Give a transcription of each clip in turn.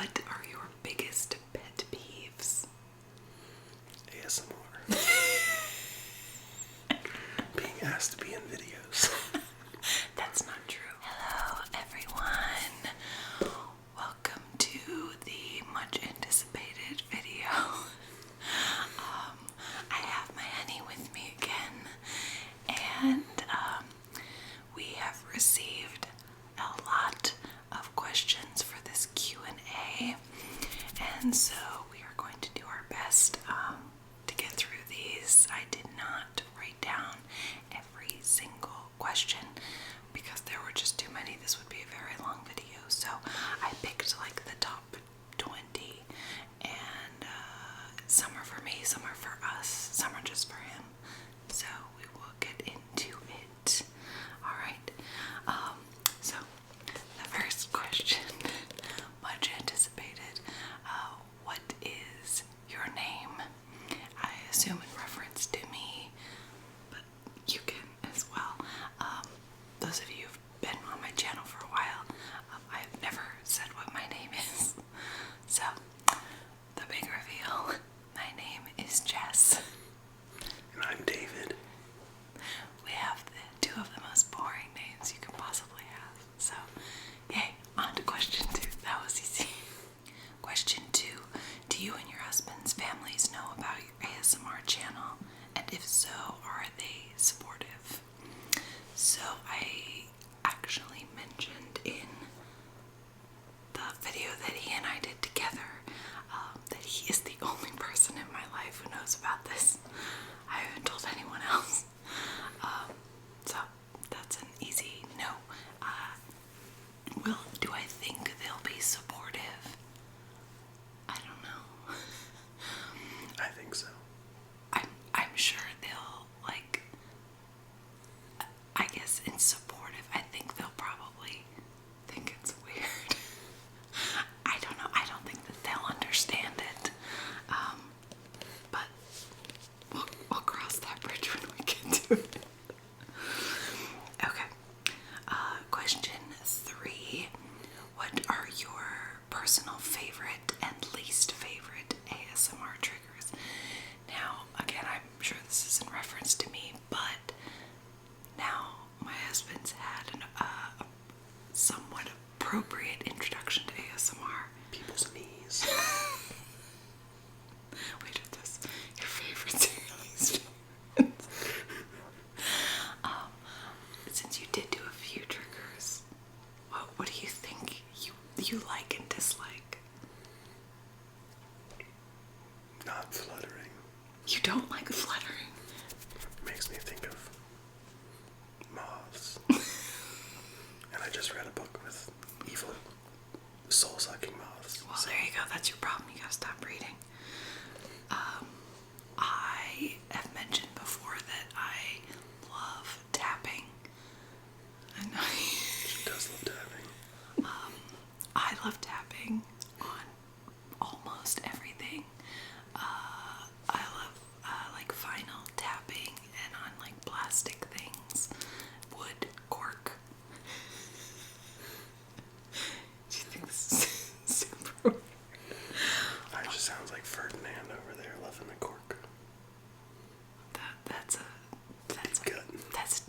What are your biggest pet peeves? ASMR. Being asked to be in videos. That's not true. Hello, everyone. Welcome to the much anticipated video. I have my honey with me again, and we have received a lot of questions for this Q&A, and so we are going to do our best to get through these. I did not write down every single question because there were just too many. This would be a very long video, so I picked like the top 20, and some are for me, some are for us, some are just for him. So we will get into it. Alright, so the first question, much anticipated, what is your name? I assume in reference to me, but you can as well. Those of you who've been on my channel for a while, I've never said what my name is. So, the big reveal, my name is Jess. And I'm David. We have two of the most boring names you can possibly have. So, yay, on to question 2. That was easy. Question 2. Do you and your husband's families know about your ASMR channel? And if so, are they supportive? So, I actually mentioned in the video that he and I did together that he is the only person in my life who knows about this. I haven't told anyone else. So that's an easy no. Do I think they'll be supportive? I don't know. I think so. I'm sure they'll, like, I guess in supportive, I think they'll probably think it's weird. I don't know. I don't think that they'll understand it. But we'll cross that bridge when we get to it. Okay. Question 3. What are your personal favorite and least favorite ASMR triggers? Now, again, I'm sure this is in reference to me, but now my husband's had a somewhat appropriate introduction to ASMR. People's knees. Wait, are this your favorites or your least favorites? Since you did do a few triggers, what do you think you like and dislike? Not fluttering. You don't like fluttering? Makes me think of moths. And I just read a book with evil soul-sucking moths. Well, there you go. That's your problem. You gotta stop reading. I have mentioned before that I love tapping. I know. She does love tapping. I love tapping on almost everything. I love like vinyl tapping and on like plastic things, wood, cork. Do you think this is super weird? It just sounds like Ferdinand over there loving the cork. That's Good. That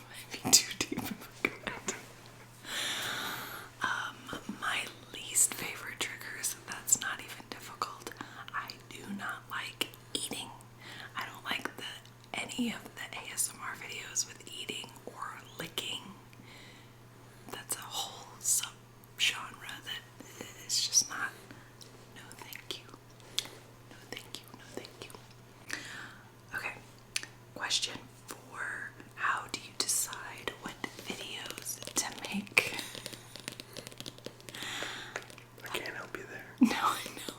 might be too deep of a cut. My least favorite triggers, that's not even difficult. I do not like eating. I don't like any of the ASMR videos with eating or licking. That's a whole sub-genre that is just not, no thank you. No thank you, no thank you. Okay, question 4. How do you decide what videos to make? I can't help you there. No, I know.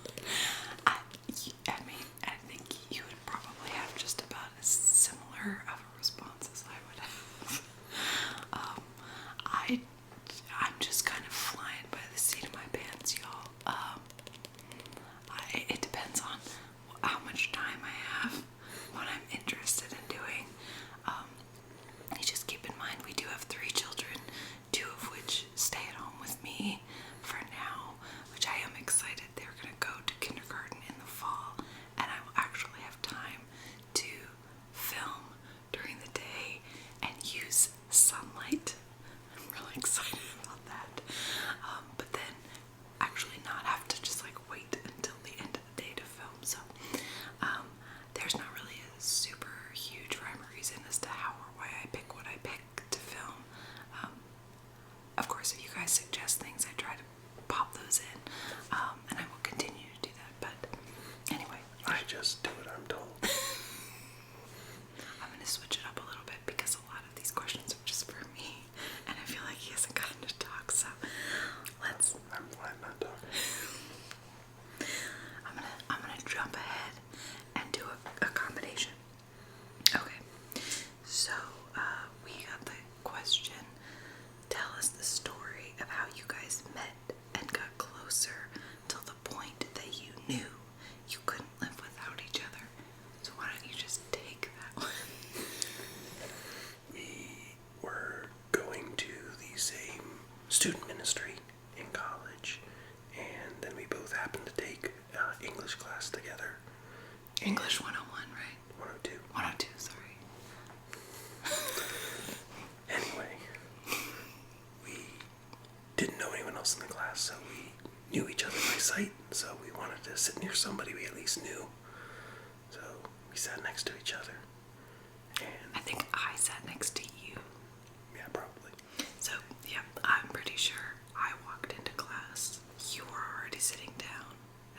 I mean, I think you would probably have just about as similar of a response as I would have. I'm just kind of flying by the seat of my pants, y'all. It depends on how much time I have, what I'm interested in doing. You just keep in mind we do have 3 children, 2 of which stay at home with me. guys suggest things, I try to pop those in, and I will continue to do that. But anyway, I just do what I'm told. I'm gonna switch it up a little bit because a lot of these questions are just for me, and I feel like he hasn't gotten to talk. So I'm not talking. I'm gonna jump ahead and do a combination. Okay, so we got the question. Tell us the story of how you guys met and got closer till the point that you knew you couldn't live without each other. So why don't you just take that one? We were going to the same student ministry in college, and then we both happened to take English class together. English 101, right? 102. 102, sorry. Anyway, we didn't know anyone else in the class, so we knew each other by sight, so we wanted to sit near somebody we at least knew. So we sat next to each other, and I think I sat next to you. yeah, probably. So, yeah, I'm pretty sure I walked into class. You were already sitting down.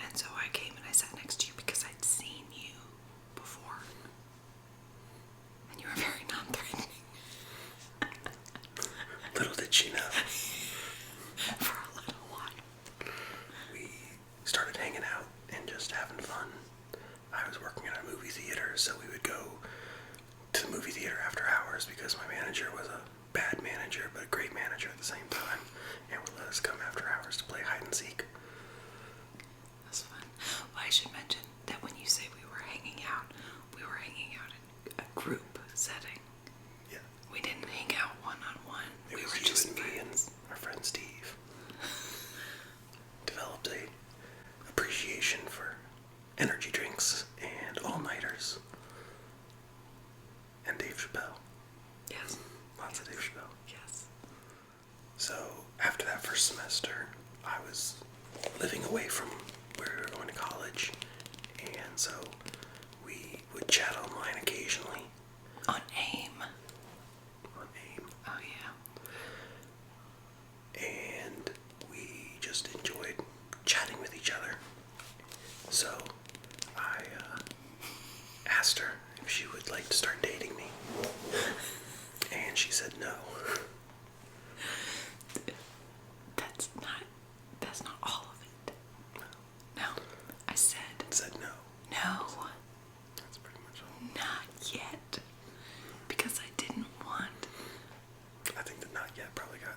And so I came and I sat next to you because I'd seen you before. And you were very non-threatening. Little did she know. For a little while. We started hanging out and just having fun. I was working at a movie theater, so we would go to the movie theater after hours because my manager was a bad manager, but a great manager at the same time, and would let us come after hours to play hide and seek. That's fun. Well, I should mention that when you say we were hanging out in a group setting. Yeah. We didn't hang out one-on-one. It We was were you just and me and friends. our friend Steve. Developed a appreciation for energy drinks and all-nighters. And Dave Chappelle. Yes. Lots of Dave Chappelle. Yes. So after that first semester, I was living away from where we were going to college, and so we would chat online occasionally On AIM. on AIM, Oh, yeah. and we just enjoyed chatting with each other. So I asked her if she would like to start dating me, and she said no. That's not all of it. No. I said, Said no. no, That's pretty much all. not yet. Because I didn't want. I think the not yet probably got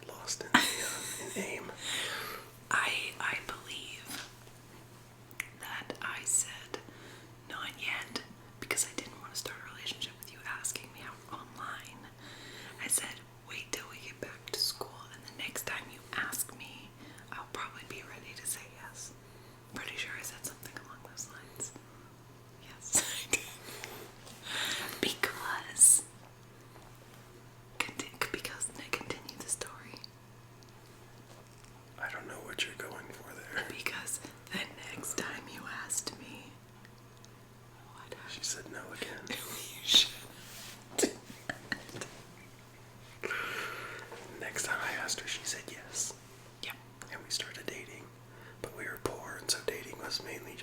lost in AIM. I believe that I said not yet because I didn't want to start a relationship with you asking me out online. I said, wait till we get back to school, and the next time you ask me, I'll probably be ready to say yes. Pretty sure I said something along those lines. Yes, I did. Continue the story. I don't know what you're going for there. Because the next time you asked me, what She said no again. you should. Next time I asked her, she said yes. Yep. And we started dating. But we were poor, and so dating was mainly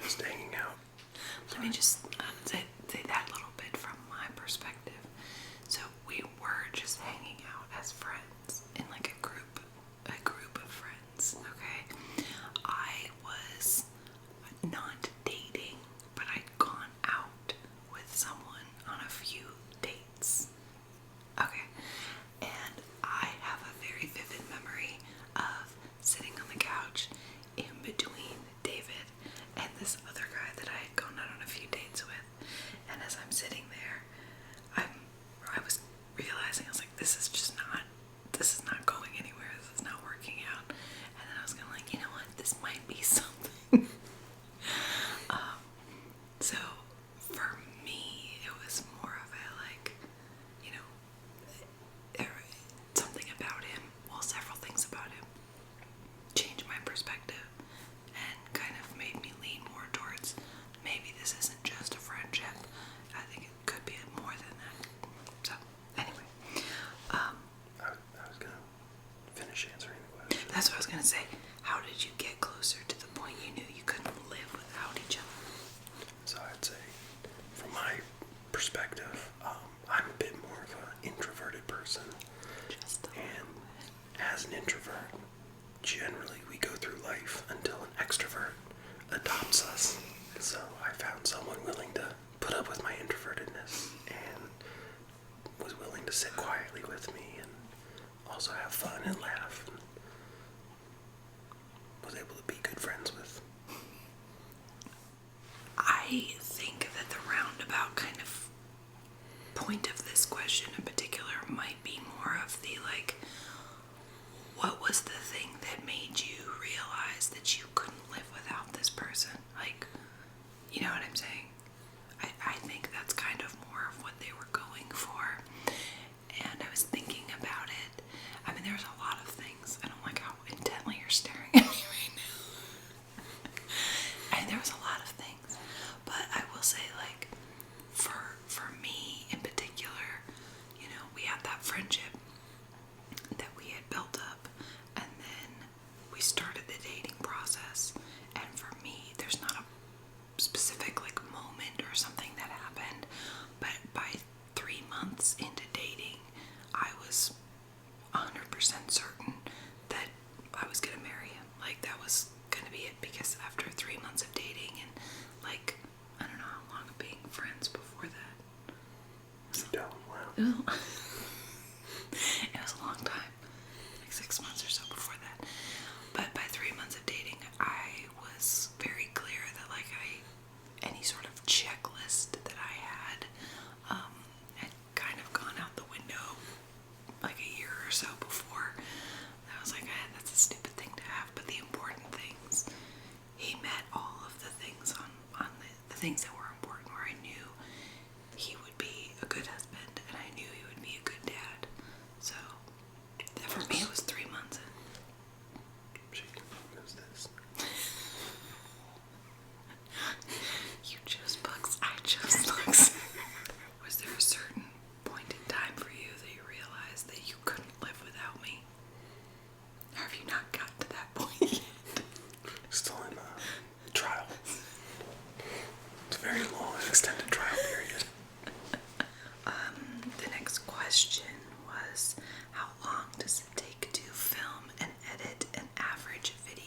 That's what I was gonna say. How did you get closer to the point you knew you couldn't live without each other? So I'd say, from my perspective, I'm a bit more of an introverted person. Just a And as an introvert, generally we go through life until an extrovert adopts us. So I found someone willing to put up with my introvertedness and was willing to sit quietly with me and also have fun and laugh, and was able to be good friends with. I think that the roundabout kind of point of this question in particular might be more of the like, what was the thing that made you realize that you couldn't live without this person? Like, you know what I'm saying? I think that's kind of more of what they were going for. And I was thinking about it. I mean, there's a lot of things. I don't like how intently you're staring at me right now. And there was a lot of things. But I will say, like, for me in particular, you know, we had that friendship that we had built up, and then we started the dating process. And for me, there's not a specific like moment or something that happened, but by 3 months into dating, I was 100% certain that I was gonna marry him. Like, that was gonna be it, because after 3 months of dating and like, I don't know how long of being friends before that. You don't? Wow. It was a long time, like 6 months or so before that. But by 3 months of dating, I was very clear that like any sort of checklist that I had kind of gone out the window like a year or so before. I was like, that's a stupid thing to have. But the important things, he met all of the things on the things that were important, where I knew he would be a good husband and I knew he would be a good dad. So for me, it was 3 months in. She knows this. You chose books, I chose looks. Was there a certain point in time for you that you realized that you couldn't live without me? Or have you not got to that point yet? Still in trial. It's a very long and extended trial period. The next question was, how long does it take to film and edit an average video?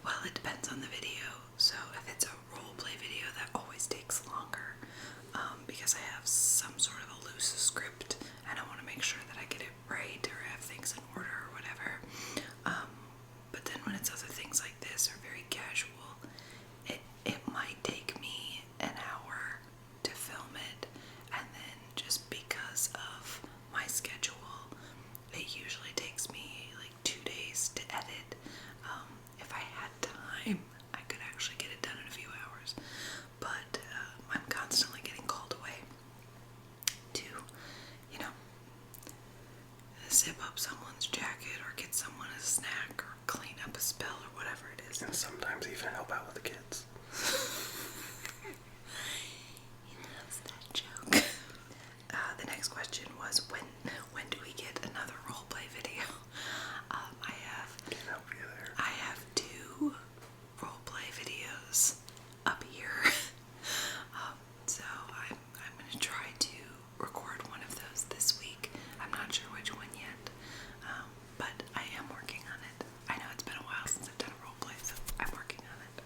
Well, it depends on the video. So if it's a role play video, that always takes longer, because I have some sort of a loose script and I want to make sure that I get it right or have things in order or whatever. But then when it's other things like this or very casual, it might take me an hour to film it, and then just because of my schedule, it usually takes me like 2 days to edit. If I had time, I could actually get it done in a few hours, but I'm constantly getting called away to, you know, zip up someone's jacket or get someone a snack or clean up a spill or whatever it is. And sometimes even help out with the kids. He loves that joke. The next question was, when do we get another roleplay video? Can't help you there. I have 2 roleplay videos up here. So I'm gonna try to record one of those this week. I'm not sure which one yet, but I am working on it. I know it's been a while since I've done a roleplay, so I'm working on it.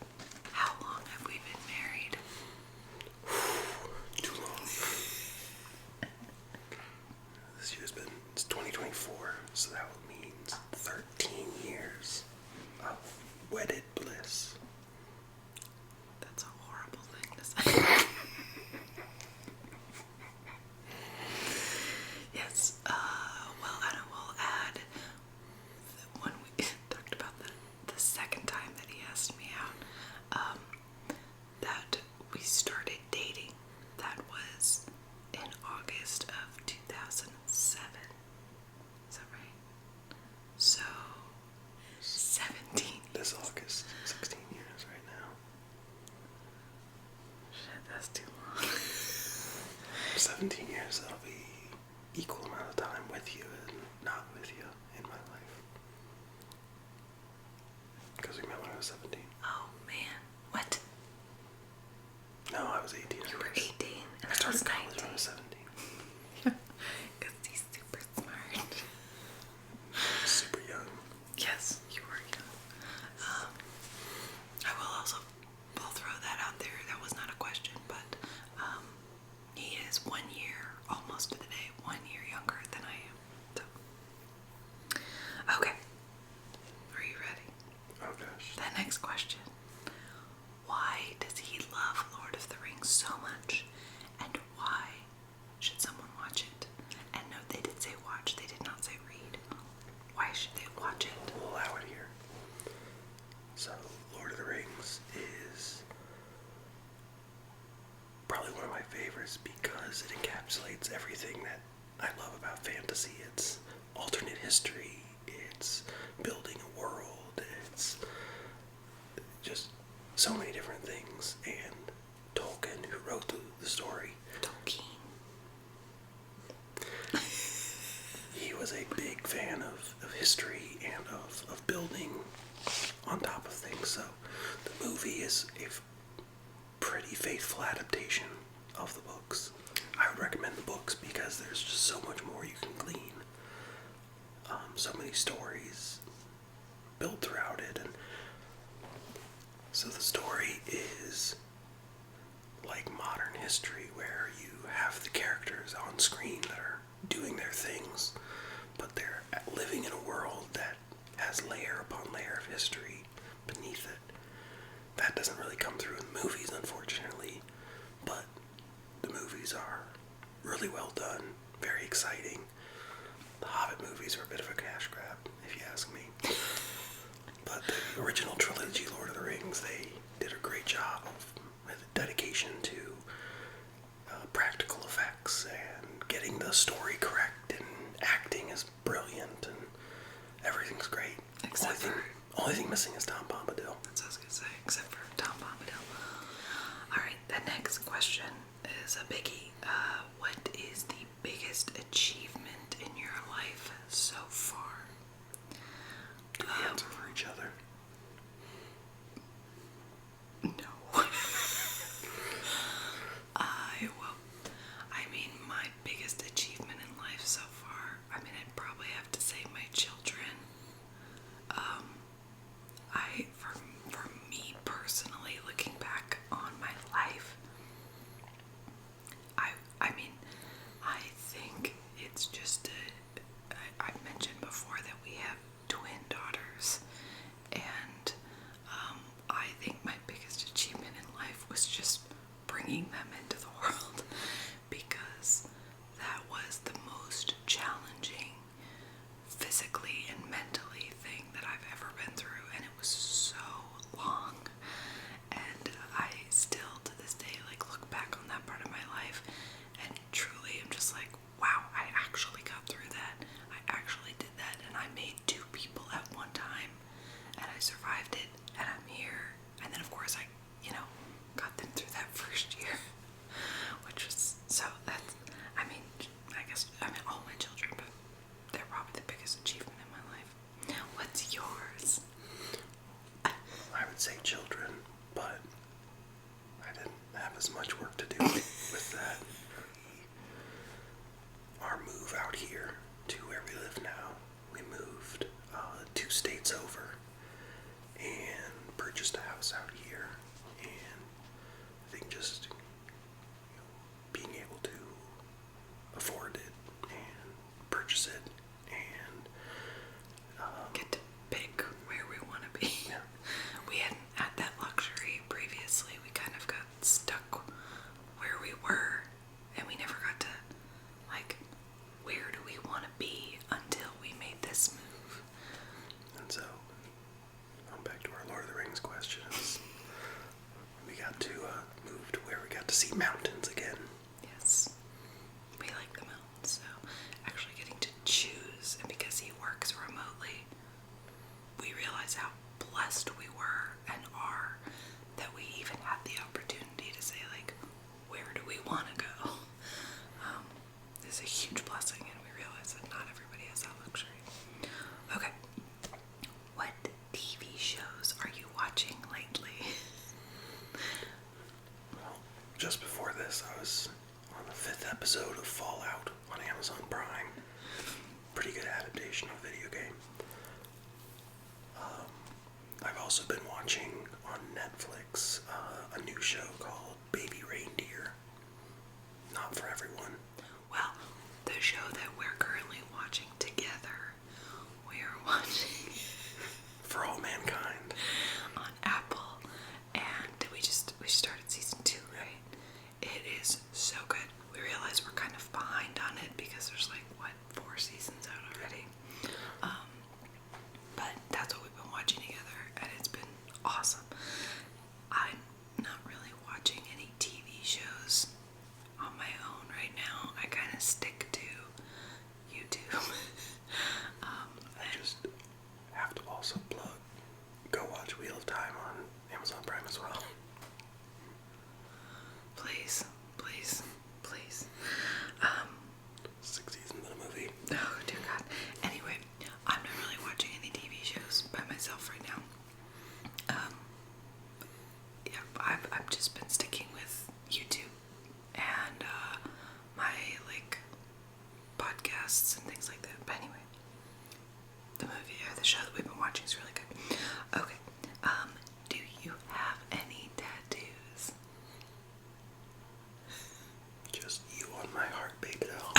history, it's building a world, it's just so many different things. And Tolkien, who wrote the story, Tolkien. he was a big fan of history and of building on top of things. So the movie is a pretty faithful adaptation of the books. I would recommend the books because there's just so much more you can glean. So many stories built throughout it, and so the story is like modern history where you have the characters on screen that are doing their things, but they're living in a world that has layer upon layer of history beneath it. That doesn't really come through in the movies, unfortunately, but the movies are really well done, very exciting. The Hobbit movies are a bit of a cash grab, if you ask me. But the original trilogy, Lord of the Rings, they did a great job with dedication to practical effects and getting the story correct, and acting is brilliant, and everything's great. Except Only thing missing is Tom Bombadil. That's what I was gonna say, except for Tom Bombadil. Alright, the next question is a biggie. What is the biggest achievement in your life so far? Do we answer for each other? No. I mean, my biggest achievement in life so far, I mean, I'd probably have to say my children. For me personally, looking back on my life, I mean, I think it's just I mentioned before that we have twin daughters, and I think my biggest achievement in life was just bringing them into the world, because that was the most challenging physically and mentally thing that I've ever been through, and it was so long. And I still to this day look back on that part of my life and truly am just like, wow, I actually got through that. I actually did that, and I made two people at one time, and I survived it, and I'm here. And then of course I, got them through that first year, which was, so that's, I mean, all my children, but they're probably the biggest achievement in my life. What's yours? I would say children, but I didn't have as much work to do with that. Our move out here to where we live now, we moved 2 states over and purchased a house out here, and I think just being able to afford it and purchase it and Get to pick where we want to be. yeah. We hadn't had that luxury previously. We kind of got stuck where we were, and we never got to, where do we want to be until we made this move. And so, back to our Lord of the Rings questions. We got to move to where we got to see mountains again. Yes, we like the mountains, so actually getting to choose, and because he works remotely, we realize how blessed we were and are that we even had the opportunity to say, where do we want to go? It's a huge blessing, and we realize that not everybody has that luxury. Okay, what TV shows are you watching lately? Well, just before this, I was on the 5th episode of Fallout on Amazon Prime. Pretty good adaptation of a video game. I've also been watching on Netflix a new show called Baby Reindeer. Not for everyone. Well, the show that we're currently watching together, we are watching For all mankind. on Apple, and we started season 2, right? It is so good. We realize we're kind of behind on it because there's 4 seasons out already. But that's what we've been watching together, and it's been awesome. I'm not really watching any TV shows on my own right now. I kind of stick to YouTube. the show that we've been watching is really good. Okay. Do you have any tattoos? Just you on my heart, baby doll.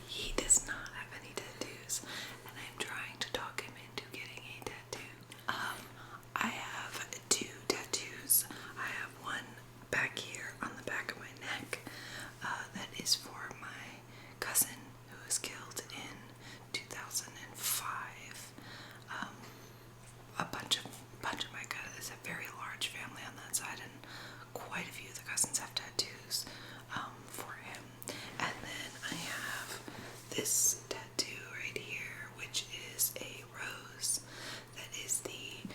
He does not have any tattoos, and I'm trying to talk him into getting a tattoo. I have 2 tattoos. I have one back here on the back of my neck that is for my cousin who was killed in 2005. A bunch of my cousins, it's a very large family on that side, and quite a few of the cousins have tattoos for him. And then I have this tattoo right here, which is a rose that is the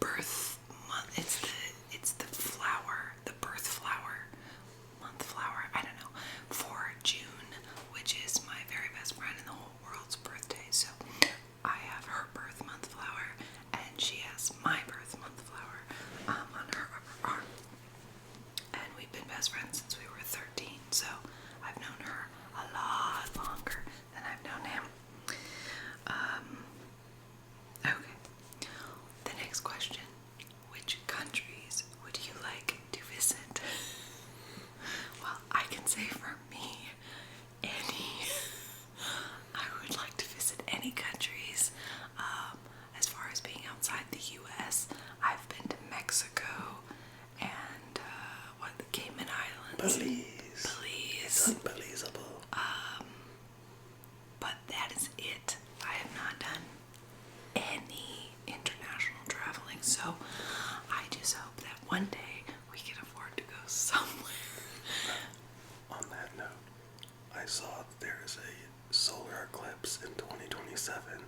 birth month. It's the flower, the birth flower, month flower, I don't know, for June, which is my very best friend in the whole world's birthday. So I have her birth month flower, and she has my birth month flower on her upper arm. And we've been best friends since we were 13, so I've known her a lot longer than I've known him. Okay. The next question. Which countries would you like to visit? Well, I can say for me, any. I would like to visit any countries. As far as being outside the U.S., I've been to Mexico and the Cayman Islands. Belize. It's unbelievable. But that is it. I have not done any international traveling, so I just hope that one day we can afford to go somewhere. On that note, I saw that there is a solar eclipse in 2027, and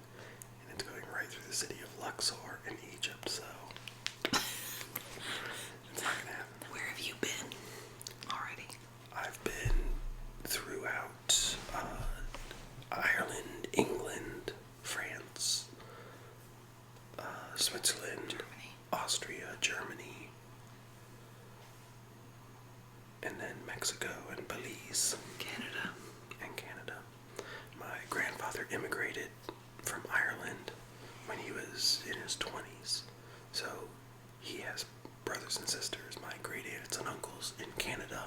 it's going right through the city of Luxor in Egypt, so it's not gonna happen. Where have you been already? I've been throughout Ireland, England, France, Switzerland, Germany. Austria, Germany, and then Mexico and Belize Canada. and Canada. My grandfather immigrated from Ireland when he was in his 20s, so he has brothers and sisters, my great aunts and uncles in Canada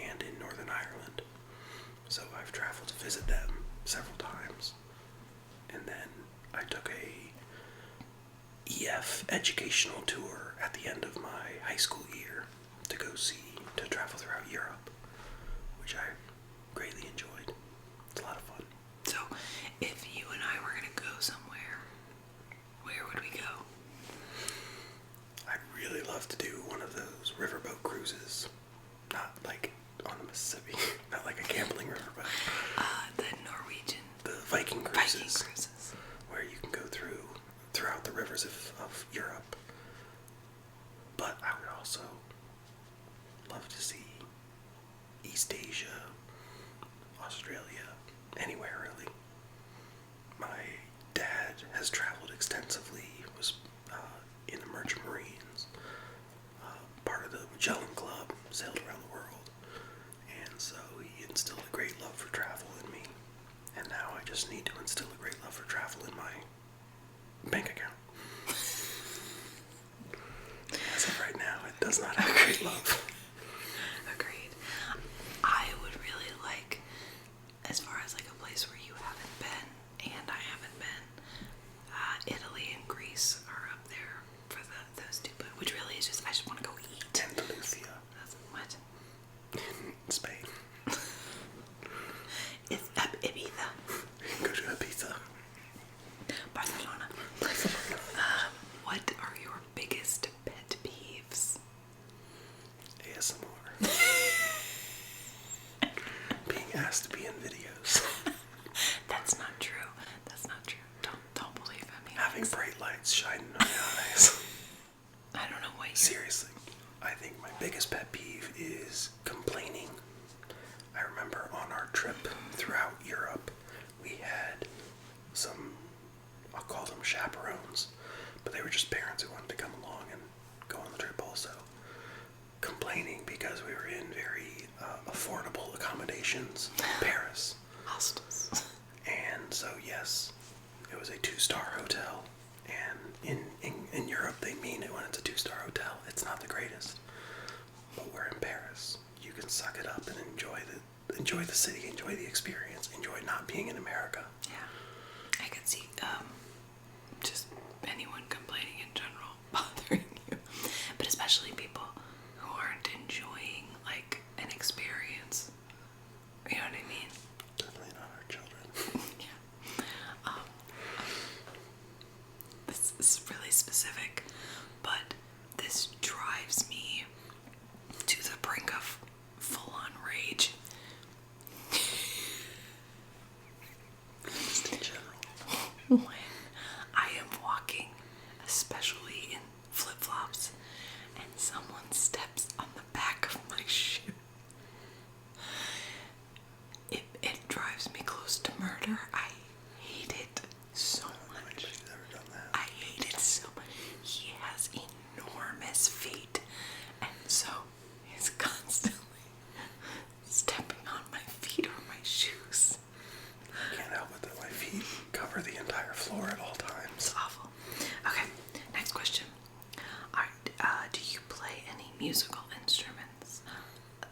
and in Northern Ireland. So I've traveled to visit them several times. And then I took a EF educational tour at the end of my high school year to travel throughout Europe, which I greatly enjoyed. It's a lot of fun. So, if you and I were going to go somewhere, where would we go? I'd really love to do one of those riverboat cruises. Not like on the Mississippi, not like a gambling riverboat. The Norwegian The Viking cruises, Viking cruises. where you can go throughout the rivers of Europe. But I would also love to see East Asia, Australia, anywhere really. My dad has traveled extensively, was in the Merchant Marines, part of the Magellan Club, sailed around the world, and so he instilled a great love for travel in me, and now I just need to instill a great love for travel in my bank account. As of right now, it does not have a great love. Agreed. I would really like, as far as like a place where you haven't been and I haven't been, Italy and Greece are up there for those two, but which really is just, I just want to go eat. Andalusia. That's what? In Spain. It's Ibiza. Go to Ibiza. Barcelona. What are your biggest pet peeves? ASMR. Being asked to be in videos. That's not true. That's not true. Don't believe him. Having bright lights shining on my eyes. I don't know what you're... Seriously, I think my biggest pet peeve is complaining. I remember on our trip throughout Europe, we had some, I'll call them chaperones, but they were just parents who wanted to come along and go on the trip also, complaining because we were in very affordable accommodations accommodations, Paris. Hostels. And so, yes, it was a 2-star hotel. And in Europe, they mean it when it's a 2-star hotel. It's not the greatest. But we're in Paris. You can suck it up and enjoy the city, enjoy the experience, enjoy not being in America. Yeah. I could see just anyone complaining in general bothering you. But especially people who aren't enjoying like an experience. You know what I mean? Definitely not our children. Yeah. This is really specific, but this drives me to the brink of full-on rage. Just in general. When I am walking, especially in flip-flops, and someone steps on the back of my shoe, it drives me close to murder. I hate it so much. Nobody's ever done that. I hate it so much. He has enormous feet, and so he's constantly stepping on my feet or my shoes. I can't help it that my feet cover the entire floor at all times. It's awful. Okay, next question. Alright, do you play any musical instruments?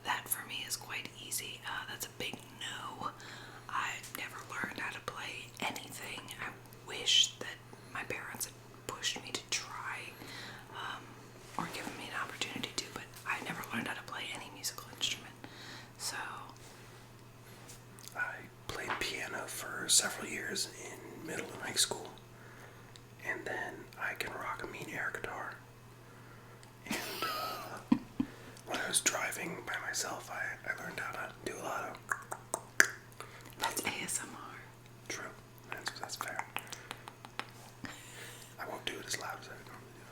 That for me is quite easy. That's a big no. I've never learned how to play anything. I wish that my parents had pushed me to try, or given me an opportunity to, but I never learned how to play any musical instrument. So, I played piano for several years in middle and high school. And then I can rock a mean air guitar. And when I was driving by myself, I learned how to do a lot of... that's ASMR. True. That's fair. I won't do it as loud as I would normally do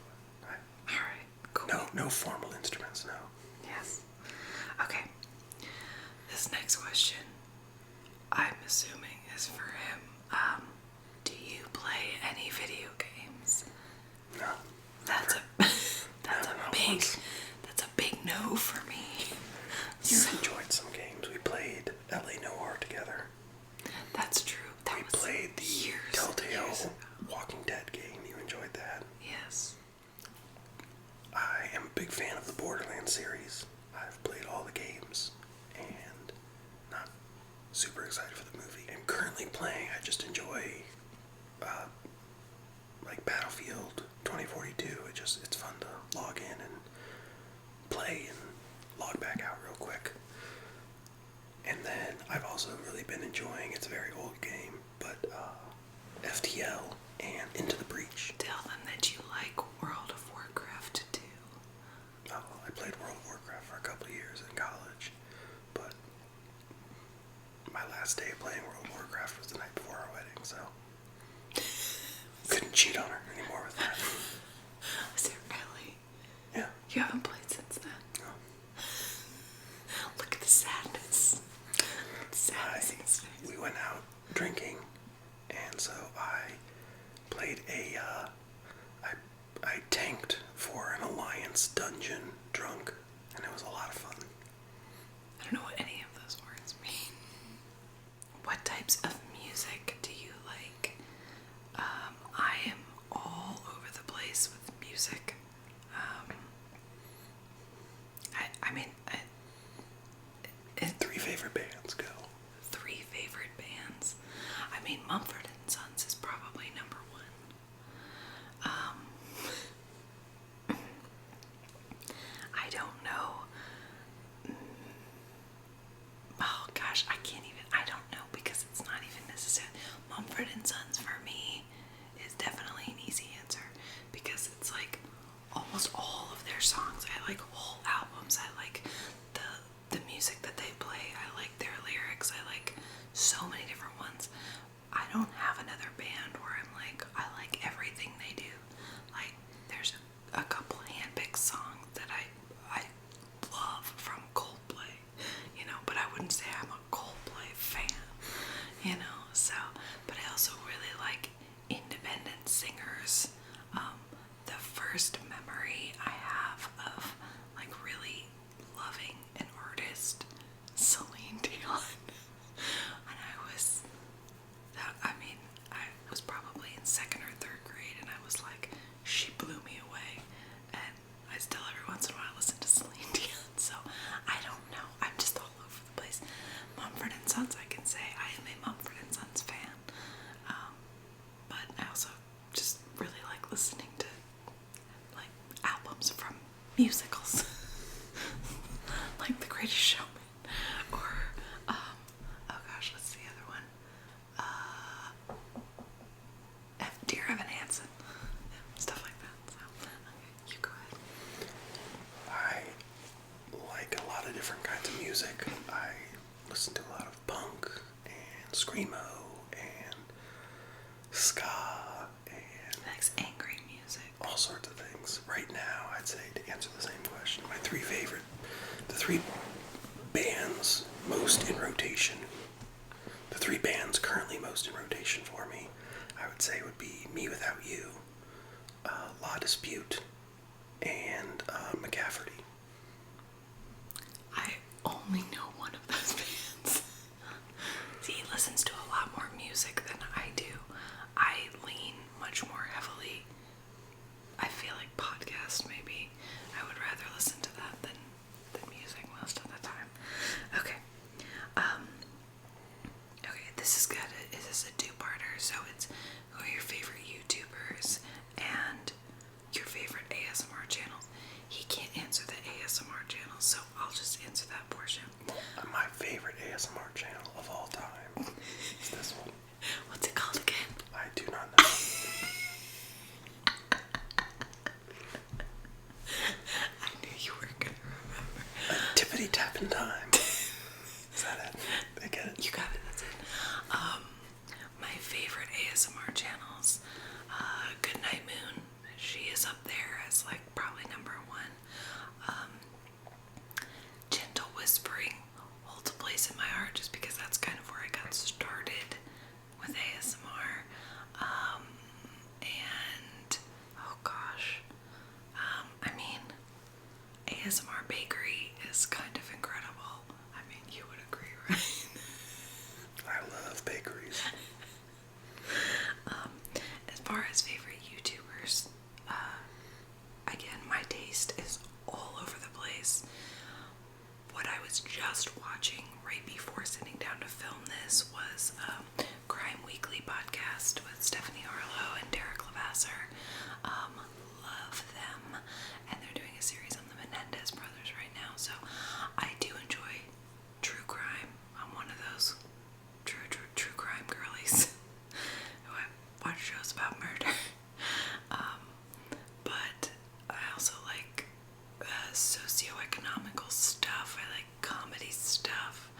it. But Alright, cool. no formal instruments, no. Yes. Okay. This next question, I'm assuming, is for him. Do you play any video games? No. That's a Not big once. that's a big no for me. You So, enjoyed some games. We played L.A. Noire together. that's true. That We was played the years and Telltale years ago. Walking Dead game. You enjoyed that. Yes. I am a big fan of the Borderlands series. I've played all the games and not super excited for the movie. I'm currently playing, I just enjoy like Battlefield 2042. It's fun to log in and play and log back out real quick. And then I've also really been enjoying, it's a very old game, but FTL and Into the Breach. Tell them that you like World of Warcraft too. Oh, I played World of Warcraft for a couple of years in college, but my last day playing World of Warcraft was the night before our wedding, so couldn't cheat on her anymore with that. Was it really? Yeah. You haven't played since then. No. Look at the sadness. The sadness in his face. We went out drinking, and so I played I tanked for an Alliance dungeon drunk, and it was a lot of fun. I don't know what any of those words mean. What types of music do you like? I am all over the place with music. I mean, 3 favorite bands, go. 3 favorite bands. I mean, Mumford and Sons is probably number 1. I don't know. Oh gosh, I don't know because it's not even necessary. Mumford and Sons for me is definitely an easy answer because it's like almost all of their songs. I like whole albums. I like the music that they play. I like their lyrics. I like so many different ones. I don't Sons, I can say I am a Mumford and Sons fan. But I also just really like listening to like albums from musicals, like The Greatest Showman, or oh gosh, what's the other one? Dear Evan Hansen, stuff like that. So, okay, you go ahead. I like a lot of different kinds of music. I listen to a lot of punk and screamo and ska and Likes angry music. all sorts of things. Right now, I'd say, to answer the same question, the three bands most in rotation, the three bands currently most in rotation for me, I would say would be Me Without You, La Dispute, and McCafferty. I only know one of those bands. See, he listens to a lot more music than I do. I lean much more heavily, I feel like podcast maybe. I would rather listen to that than music most of the time. Okay. Okay, this is good. This is a two-parter, so it's who are your favorite YouTubers and your favorite ASMR channels. He can't answer the ASMR channel, so I'll just answer that portion. My favorite ASMR channel of all time is this one. What's it called again? I do not know. I knew you were gonna remember. Tippity Tappin' Time. Is that it? They get it? You got it, that's it. My favorite ASMR channels, Goodnight Moon. She is up there as like probably number one. Gentle Whispering holds a place in my heart just because that's kind of where I got started with ASMR. And oh gosh, I mean, ASMR Bakery is kind of incredible. I mean, you would agree, right? I love bakeries. As far as favorite YouTubers, again, my taste is all over the place. What I was just watching right before sitting down to film this was Crime Weekly podcast with Stephanie Arlo and Derek Levasseur. Love them, and they're doing a series on the Menendez brothers right now, so I do enjoy true crime. I'm one of those true crime girlies who watch shows about murder. But I also like socioeconomical stuff. I like comedy stuff.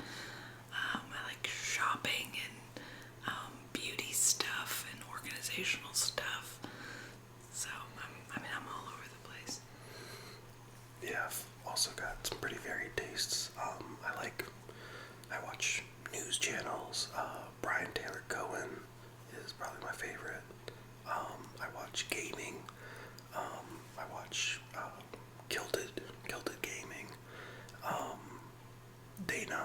I like shopping and beauty stuff and organizational stuff. So I'm all over the place. Yeah, I've also got some pretty varied tastes. I watch news channels. Brian Taylor Cohen is probably my favorite. I watch gaming. I watch Kilted Gaming. Day 9.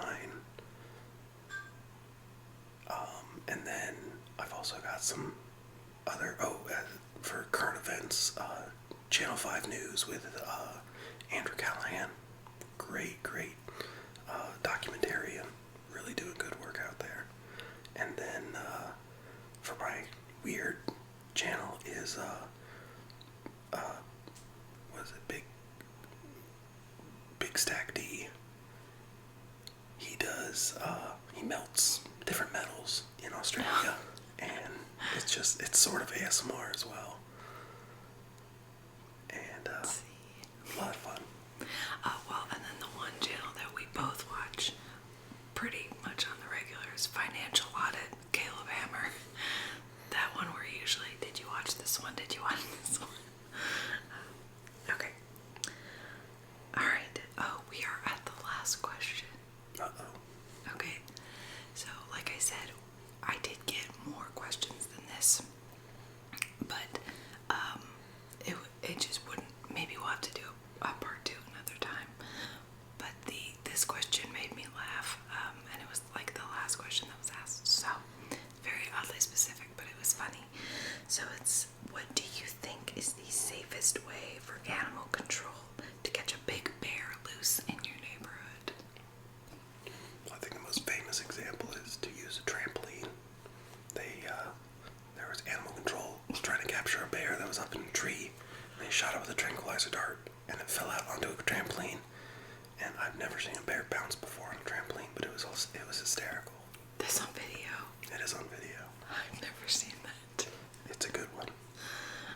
And then I've also got some other, for current events, Channel 5 News with Andrew Callahan. Great documentarian. Really doing good work out there. And then for my weird channel is what is it? Big Stack D. He melts different metals in Australia, and it's sort of ASMR as well, and a lot of fun. Well, and then the one channel that we both watch pretty much on the regular is Financial Audit, Caleb Hammer. That one where usually, did you watch this one? Did you watch this one? Okay. Alright. Oh, we are at the last question. Uh-oh. Okay. So, like I said, I did get more questions than this. But, it just wouldn't, maybe we'll have to do a part 2 another time. tranquilizer dart, and it fell out onto a trampoline. And I've never seen a bear bounce before on a trampoline, but it was hysterical. This on video. It is on video. I've never seen that. It's a good one.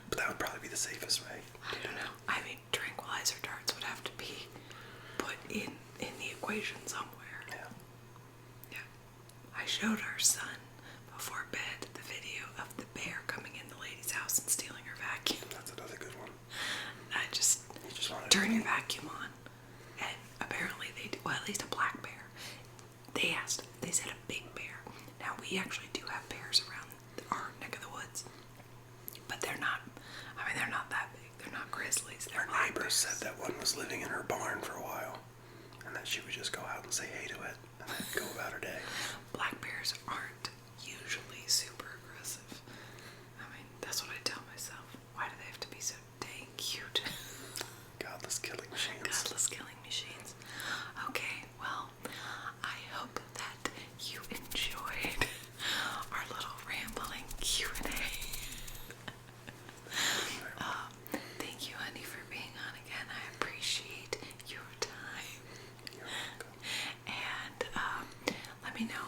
But that would probably be the safest way. I don't know. I mean, tranquilizer darts would have to be put in the equation somewhere. Yeah. Yeah. I showed our son before bed the video of the bear coming in the lady's house and stealing her vacuum. That's another good one. I just You just wanted turn to your vacuum on, and apparently they do. Well, at least a black bear. They said a big bear. Now we actually do have bears around our neck of the woods, but they're not. I mean, they're not that big. They're not grizzlies. They're Our black neighbors bears. said that one was living in her barn for a while, and that she would just go out and say hey to it, and then go about her day. Black bears aren't usually super aggressive. I mean, that's what I tell myself. Why do they have to be so dang cute? Godless killing machines. Godless killing machines. Okay, well, I hope that you enjoyed our little rambling Q&A. Thank you, honey, for being on again. I appreciate your time. You're welcome. And let me know